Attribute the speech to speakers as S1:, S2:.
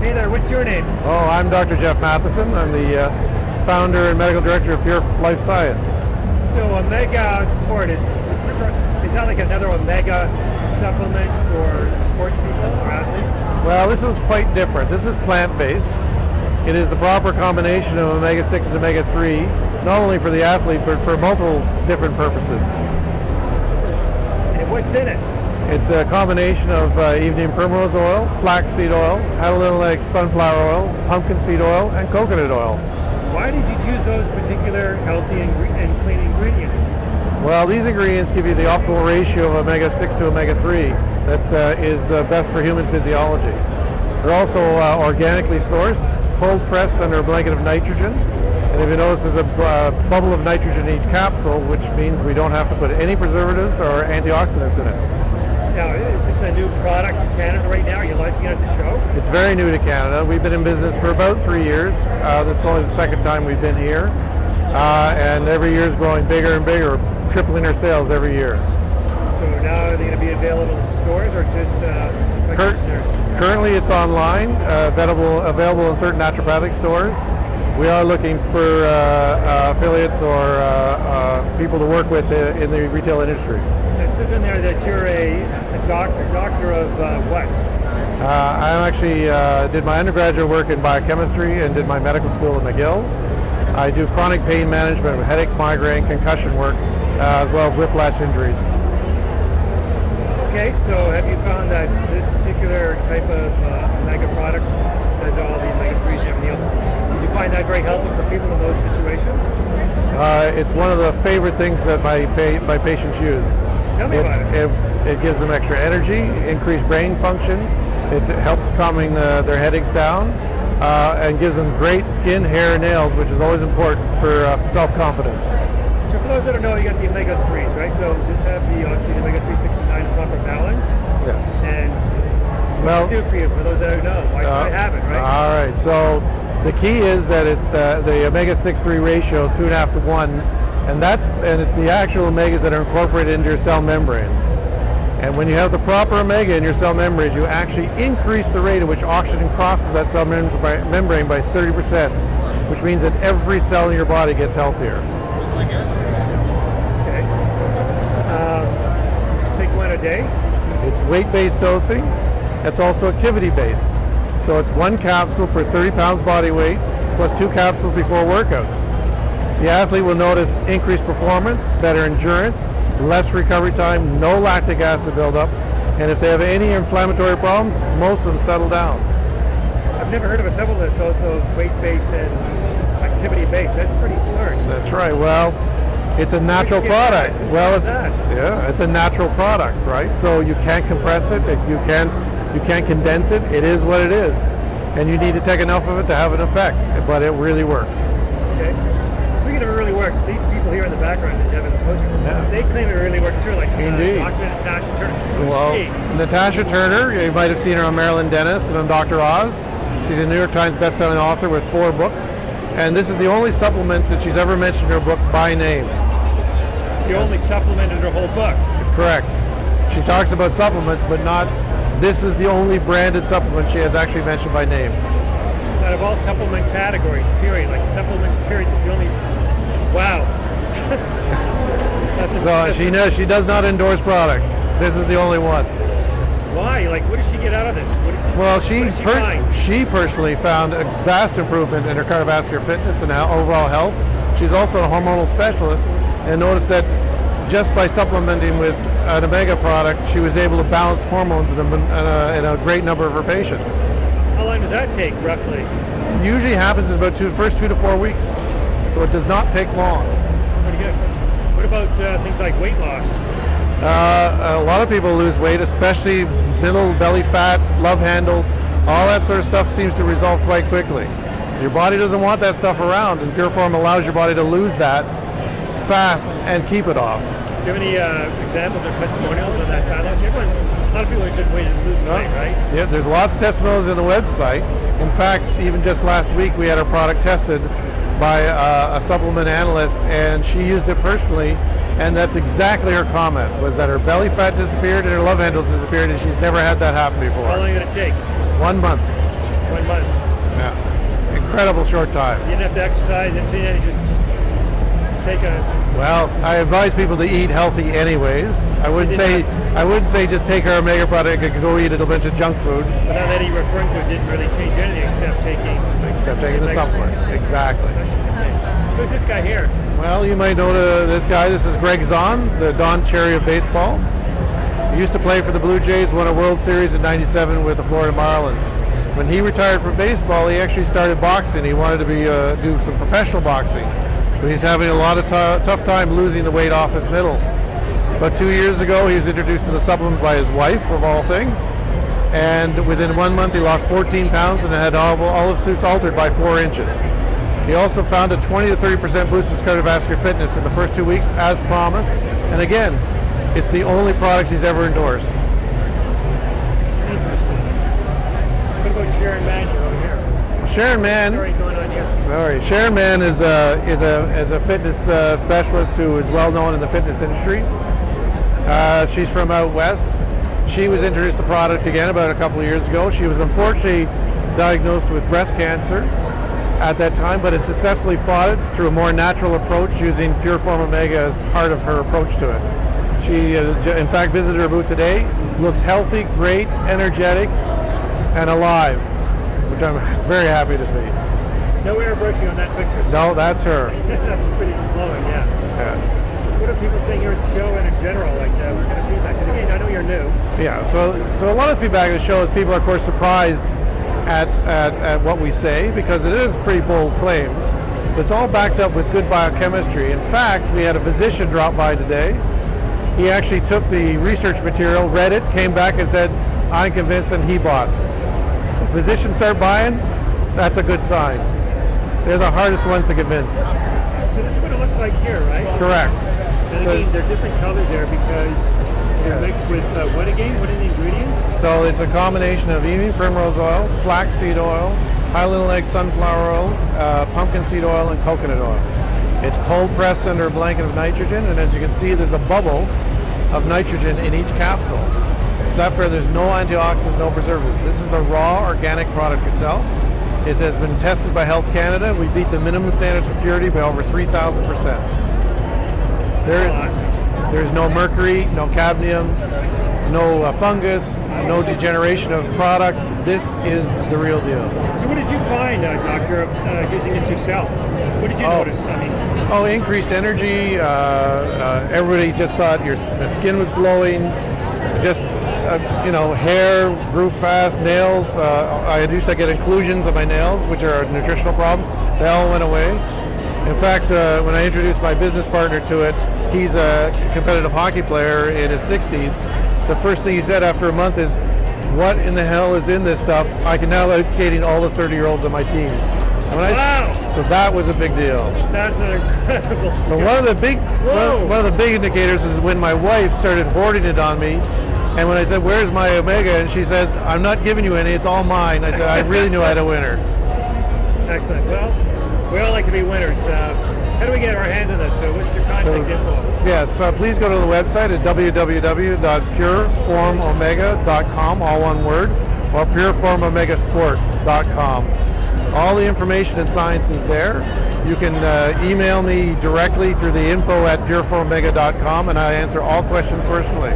S1: Hey there, what's your name?
S2: Oh, I'm Dr. Jeff Matheson. I'm the founder and medical director of Pure Life Science.
S1: So Omega Sport, is that like another Omega supplement for sports people or athletes?
S2: Well, this one's quite different. This is plant-based. It is the proper combination of omega-6 and omega-3, not only for the athlete, but for multiple different purposes.
S1: And what's in it?
S2: It's a combination of evening primrose oil, flaxseed oil, hyaluronate sunflower oil, pumpkin seed oil, and coconut oil.
S1: Why did you choose those particular healthy and clean ingredients?
S2: Well, these ingredients give you the optimal ratio of omega-6 to omega-3 that is best for human physiology. They're also organically sourced, cold pressed under a blanket of nitrogen. And if you notice, there's a bubble of nitrogen in each capsule, which means we don't have to put any preservatives or antioxidants in it.
S1: Now, is this a new product to Canada right now? Are you launching it at the show?
S2: It's very new to Canada. We've been in business for about 3 years. This is only the second time we've been here. And every year is growing bigger and bigger, tripling our sales every year.
S1: So now are they going to be available in stores or just practitioners?
S2: Currently it's online, available in certain naturopathic stores. We are looking for affiliates or people to work with in the retail industry.
S1: It says in there that you're a doctor of what?
S2: I actually did my undergraduate work in biochemistry and did my medical school at McGill. I do chronic pain management with headache, migraine, concussion work, as well as whiplash injuries.
S1: Okay, so have you found that this particular type of omega product does all the omega-3s and everything else? Did you find that very helpful for people in those situations?
S2: It's one of the favorite things that my patients use.
S1: Tell me about it.
S2: It gives them extra energy, increased brain function. It helps calming their headaches down, and gives them great skin, hair, and nails, which is always important for self-confidence.
S1: So for those that don't know, you got the omega-3s, right? So just have the omega-3, 69 proper balance.
S2: Yeah.
S1: And
S2: well,
S1: what does it do for you? For those that don't know, why should I have it, right?
S2: All right. So the key is that it's the omega-6-3 ratio is 2.5 to 1. And it's the actual omegas that are incorporated into your cell membranes. And when you have the proper omega in your cell membranes, you actually increase the rate at which oxygen crosses that cell membrane by 30%, which means that every cell in your body gets healthier.
S1: Okay. Just take one a day?
S2: It's weight-based dosing. It's also activity-based. So it's 1 capsule per 30 pounds body weight, plus 2 capsules before workouts. The athlete will notice increased performance, better endurance, less recovery time, no lactic acid buildup, and if they have any inflammatory problems, most of them settle down.
S1: I've never heard of a supplement that's also weight-based and activity-based. That's pretty smart.
S2: That's right. Well, it's a natural product. Well, it's a natural product, right? So you can't compress it, you can't condense it. It is what it is, and you need to take enough of it to have an effect. But it really works.
S1: Okay. Speaking of it really works, these people here in the background that Devin poster, they claim it really works too, like
S2: Indeed.
S1: Dr. Natasha Turner.
S2: Well, Natasha Turner, you might have seen her on Marilyn Dennis and on Dr. Oz. She's a New York Times best-selling author with 4 books, and this is the only supplement that she's ever mentioned in her book by name.
S1: The only supplement in her whole book?
S2: Correct. She talks about supplements, but not, this is the only branded supplement she has actually mentioned by name.
S1: Out of all supplement categories, period, like supplements, period, it's the only. Wow.
S2: So she does not endorse products. This is the only one.
S1: Why? Like, what does she get out of this?
S2: Well, she personally found a vast improvement in her cardiovascular fitness and overall health. She's also a hormonal specialist and noticed that just by supplementing with an omega product, she was able to balance hormones in a great number of her patients.
S1: How long does that take, roughly?
S2: Usually happens in about first 2 to 4 weeks. So it does not take long.
S1: Pretty good. What about things like weight loss?
S2: A lot of people lose weight, especially middle belly fat, love handles, all that sort of stuff seems to resolve quite quickly. Your body doesn't want that stuff around, and Pure Form allows your body to lose that fast and keep it off.
S1: Do you have any examples or testimonials on that fat loss? A lot of people are just waiting to lose weight, right?
S2: Yeah, there's lots of testimonials on the website. In fact, even just last week we had our product tested by a supplement analyst, and she used it personally, and that's exactly her comment, was that her belly fat disappeared and her love handles disappeared, and she's never had that happen before.
S1: How long did it take?
S2: 1 month.
S1: 1 month.
S2: Yeah. Incredible short time.
S1: You didn't have to exercise, and you just take a.
S2: Well, I advise people to eat healthy anyways. I wouldn't say just take our omega product and go eat a bunch of junk food.
S1: But now that you're referring to it didn't really change anything except taking
S2: the supplement. Exactly.
S1: Who's this guy here?
S2: Well, you might know this guy. This is Greg Zahn, the Don Cherry of baseball. He used to play for the Blue Jays, won a World Series in '97 with the Florida Marlins. When he retired from baseball, he actually started boxing. He wanted to do some professional boxing. But he's having a lot of tough time losing the weight off his middle. But 2 years ago, he was introduced to the supplement by his wife, of all things. And within 1 month, he lost 14 pounds and had all his suits altered by 4 inches. He also found a 20 to 30% boost in his cardiovascular fitness in the first 2 weeks, as promised. And again, it's the only products he's ever endorsed.
S1: Interesting. What about Sharon Mann here over here?
S2: Sharon Mann.
S1: What's the story going on here?
S2: Sorry, Sharon Mann is a fitness specialist who is well known in the fitness industry. She's from out west. She was introduced to the product again about a couple of years ago. She was unfortunately diagnosed with breast cancer at that time, but has successfully fought it through a more natural approach using Pure Form Omega as part of her approach to it. She, in fact, visited her booth today. Looks healthy, great, energetic, and alive, which I'm very happy to see.
S1: No airbrushing on that picture.
S2: No, that's her.
S1: That's pretty glowing, yeah. What are people saying here at the show and in general? Like, what kind of feedback? Because again, I know you're new.
S2: Yeah, so a lot of feedback at the show is people are, of course, surprised at what we say, because it is pretty bold claims. But it's all backed up with good biochemistry. In fact, we had a physician drop by today. He actually took the research material, read it, came back and said, I'm convinced, and he bought. If physicians start buying, that's a good sign. They're the hardest ones to convince.
S1: So this is what it looks like here, right?
S2: Correct.
S1: And again, they're different colors there because they're mixed with what again? What are the ingredients?
S2: So it's a combination of evening primrose oil, flaxseed oil, high little egg sunflower oil, pumpkin seed oil, and coconut oil. It's cold pressed under a blanket of nitrogen, and as you can see, there's a bubble of nitrogen in each capsule. So that way there's no antioxidants, no preservatives. This is the raw organic product itself. It has been tested by Health Canada. We beat the minimum standards for purity by over 3,000%. There's no mercury, no cadmium, no fungus, no degeneration of product. This is the real deal.
S1: So what did you find, Doctor, using this yourself? What did you notice?
S2: Increased energy. Everybody just saw it. The skin was glowing. Just hair grew fast. Nails. I used to get inclusions on my nails, which are a nutritional problem. They all went away. In fact, when I introduced my business partner to it, he's a competitive hockey player in his 60s. The first thing he said after a month is, what in the hell is in this stuff? I can now out skating all the 30-year-olds on my team.
S1: Wow!
S2: So that was a big deal.
S1: That's an incredible.
S2: So one of the big indicators is when my wife started hoarding it on me, and when I said, where's my Omega? And she says, I'm not giving you any, it's all mine. I said, I really knew I had a winner.
S1: Excellent. Well, we all like to be winners. How do we get our hands on this? So what's your contact info?
S2: Yes, please go to the website at www.pureformomega.com, all one word, or pureformomegasport.com. All the information and science is there. You can email me directly through the info at pureformomega.com, and I answer all questions personally.